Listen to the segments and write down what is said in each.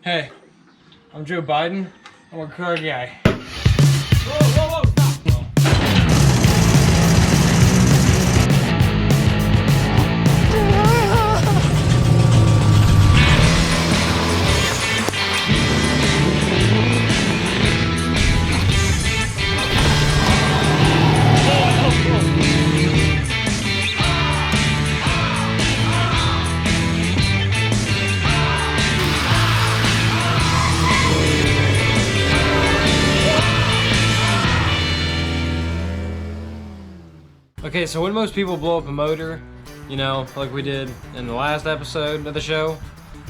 Hey, I'm Joe Biden. I'm a car guy. Whoa, whoa, whoa, stop. Okay, so when most people blow up a motor, you know, like we did in the last episode of the show,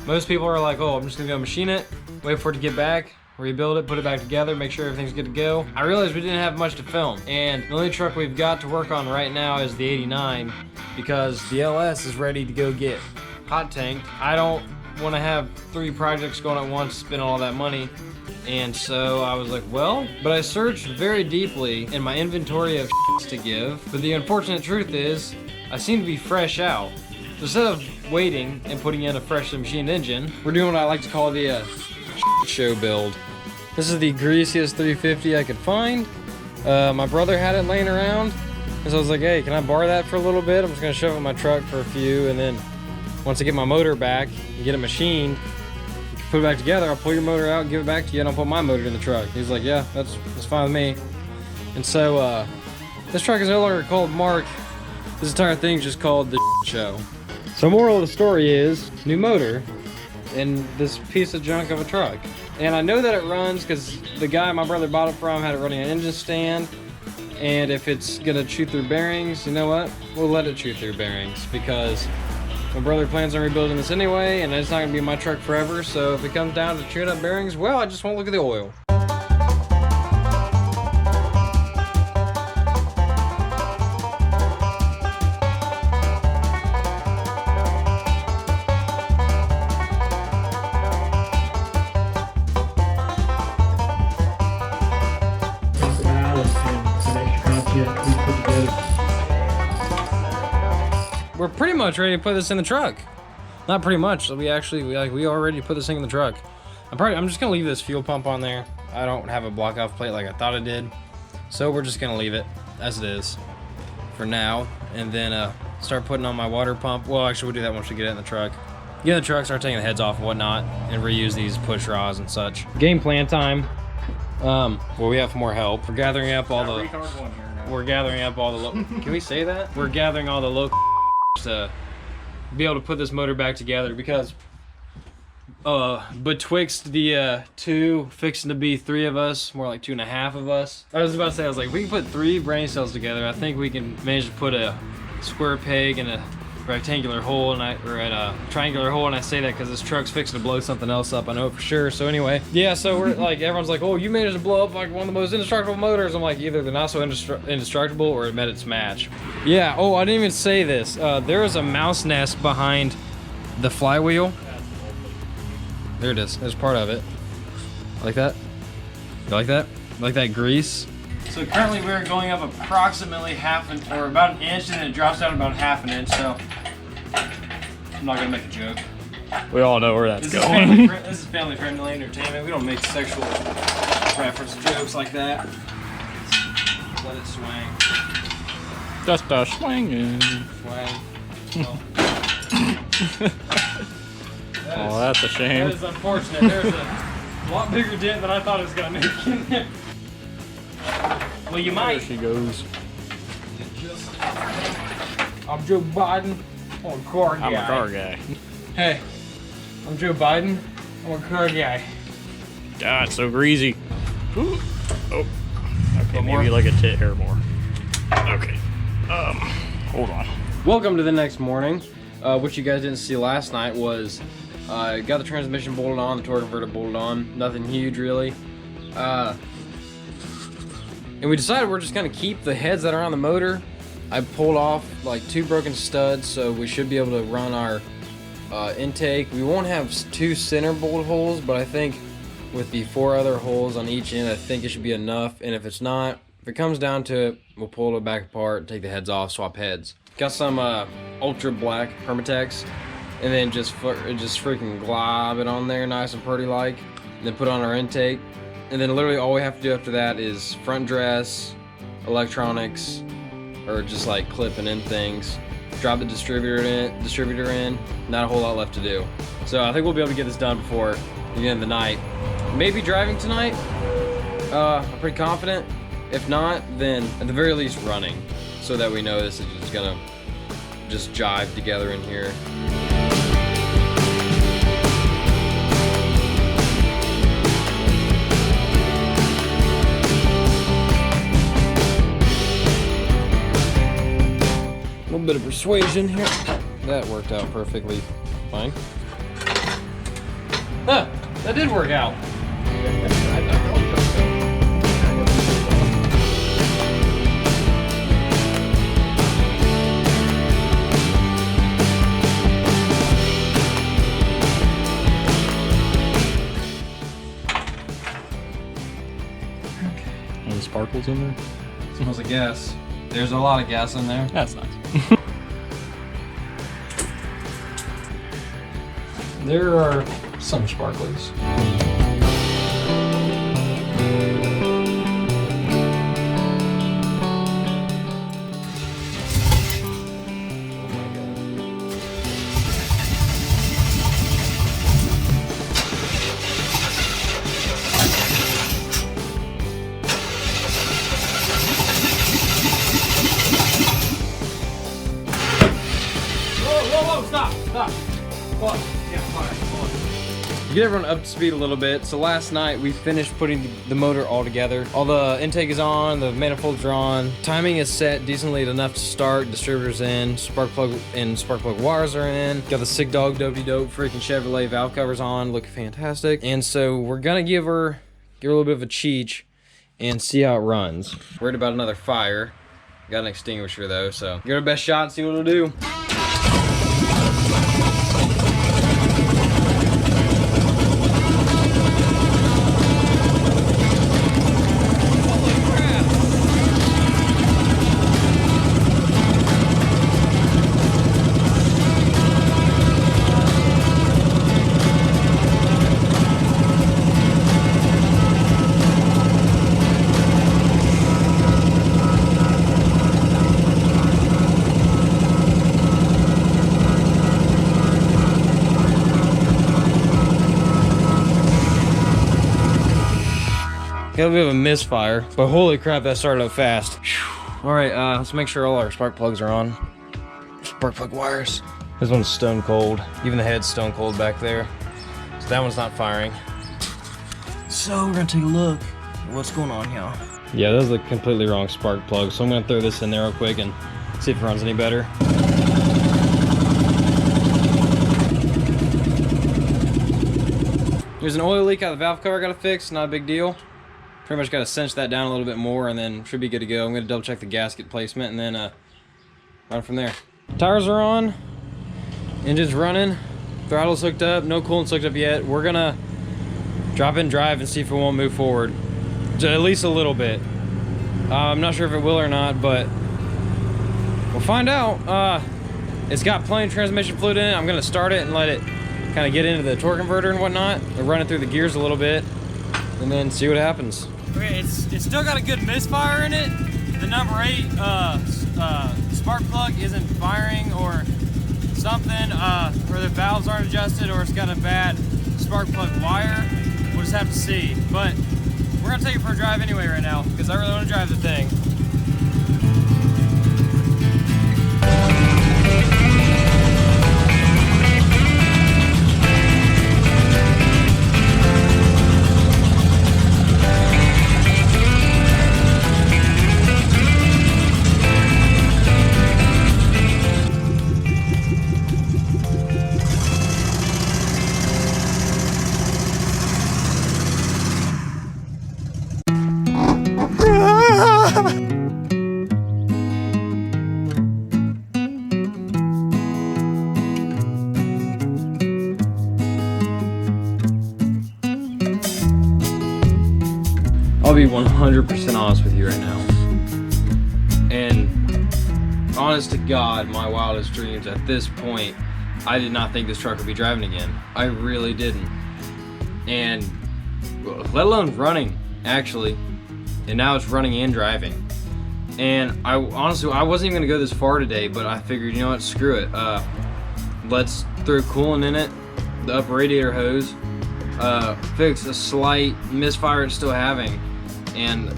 most people are like, oh, I'm just gonna go machine it, wait for it to get back, rebuild it, put it back together, make sure everything's good to go. I realized we didn't have much to film, and the only truck we've got to work on right now is the 89, because the LS is ready to go get hot tanked. I don't want to have 3 projects going at once, spend all that money. And so I was like, well, but I searched very deeply in my inventory of to give, but the unfortunate truth is, I seem to be fresh out. So instead of waiting and putting in a freshly machined engine, we're doing what I like to call the show build. This is the greasiest 350 I could find. My brother had it laying around, and so I was like, hey, can I borrow that for a little bit? I'm just gonna shove it in my truck for a few, and then once I get my motor back and get it machined, put it back together, I'll pull your motor out and give it back to you, and I'll put my motor in the truck. He's like, yeah, that's fine with me. And so this truck is no longer called Mark. This entire thing's just called the show. So moral of the story is, new motor in this piece of junk of a truck. And I know that it runs because the guy my brother bought it from had it running an engine stand. And if it's gonna chew through bearings, you know what? We'll let it chew through bearings, because my brother plans on rebuilding this anyway, and it's not gonna be my truck forever, so if it comes down to chewing up bearings, well, I just won't look at the oil. We're pretty much ready to put this in the truck. Not pretty much. We already put this thing in the truck. I'm just gonna leave this fuel pump on there. I don't have a block off plate like I thought I did, so we're just gonna leave it as it is for now, and then start putting on my water pump. Well, actually, we'll do that once we get it in the truck. Get in the truck, start taking the heads off and whatnot, and reuse these push rods and such. Game plan time. Well, we have more help. We're gathering up all the. We're gathering up all the. Can we say that? We're gathering all the local to be able to put this motor back together, because betwixt the 2 fixing to be 3 of us, more like 2.5 of us. I was about to say, I was like, we can put 3 brain cells together. I think we can manage to put a square peg in a rectangular hole, or a triangular hole, and I say that because this truck's fixing to blow something else up, I know for sure. So anyway, yeah, so we're like, everyone's like, oh, you managed to blow up like one of the most indestructible motors. I'm like, either they're not so indestructible or it met its match. Yeah, oh, I didn't even say this. There is a mouse nest behind the flywheel. There it is, there's part of it. Like that? You like that? Like that grease? So currently we're going up approximately about an inch, and then it drops down about half an inch, so I'm not gonna make a joke. We all know where that's going. This is family friendly entertainment. We don't make sexual reference jokes like that. Let it swing. Just a swinging. Swing. Oh, that's a shame. That is unfortunate. There's a lot bigger dent than I thought it was gonna make in there. Well, you might. There she goes. I'm Joe Biden. I'm a car guy. I'm a car guy. Hey, I'm Joe Biden. I'm a car guy. God, it's so greasy. Ooh. Oh. Okay, more? maybe like a tit hair more. Okay. Hold on. Welcome to the next morning. What you guys didn't see last night was got the transmission bolted on, the torque converter bolted on. Nothing huge really. And we decided we're just gonna keep the heads that are on the motor. I pulled off like 2 broken studs, so we should be able to run our intake. We won't have 2 center bolt holes, but I think with the 4 other holes on each end, I think it should be enough. And if it's not, if it comes down to it, we'll pull it back apart, take the heads off, swap heads. Got some ultra black Permatex and then just freaking glob it on there nice and pretty like, and then put on our intake. And then literally all we have to do after that is front dress, electronics, or just like clipping in things. Drop the distributor in, not a whole lot left to do. So I think we'll be able to get this done before the end of the night. Maybe driving tonight, I'm pretty confident. If not, then at the very least running, so that we know this is just gonna just jive together in here. A little bit of persuasion here. That worked out perfectly fine. Huh, that did work out. Any sparkles in there? Smells like gas. There's a lot of gas in there. That's nice. There are some sparkles. Stop. Get everyone up to speed a little bit. So last night we finished putting the motor all together. All the intake is on, the manifolds are on. Timing is set decently enough to start. Distributors in, spark plug and spark plug wires are in. Got the Sig Dog Dopey Dope freaking Chevrolet valve covers on, looking fantastic. And so we're gonna give her a little bit of a cheech and see how it runs. Worried about another fire. Got an extinguisher though, so give it our best shot and see what it'll do. Got a bit of a misfire, but holy crap, that started up fast. All right, let's make sure all our spark plugs are on. Spark plug wires. This one's stone cold. Even the head's stone cold back there. So that one's not firing. So we're gonna take a look at what's going on here. Yeah, that was the completely wrong spark plug. So I'm gonna throw this in there real quick and see if it runs any better. There's an oil leak out of the valve cover I gotta fix, not a big deal. Pretty much gotta cinch that down a little bit more and then should be good to go. I'm gonna double check the gasket placement and then run from there. Tires are on, engine's running, throttle's hooked up, no coolant's hooked up yet. We're gonna drop in drive and see if it won't move forward. At least a little bit. I'm not sure if it will or not, but we'll find out. It's got plenty of transmission fluid in it. I'm gonna start it and let it kind of get into the torque converter and whatnot, and run it through the gears a little bit, and then see what happens. Okay, it's still got a good misfire in it. The number 8 spark plug isn't firing or something, or the valves aren't adjusted, or it's got a bad spark plug wire. We'll just have to see. But we're gonna take it for a drive anyway right now, because I really want to drive the thing. I'll be 100% honest with you right now. And honest to God, my wildest dreams at this point I did not think this truck would be driving again. I really didn't. And let alone running, actually. And now it's running and driving. And I honestly, I wasn't even gonna go this far today, but I figured, you know what, screw it. Let's throw coolant in it, the upper radiator hose, fix a slight misfire it's still having, and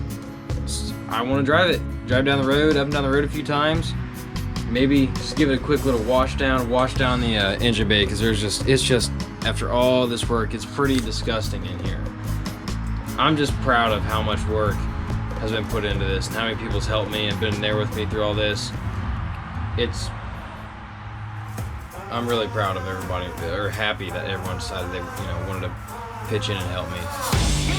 I want to drive it. Drive down the road, up and down the road a few times. Maybe just give it a quick little wash down the engine bay, because it's just, after all this work, it's pretty disgusting in here. I'm just proud of how much work has been put into this and how many people's helped me and been there with me through all this. I'm really proud of everybody, or happy that everyone decided they wanted to pitch in and help me.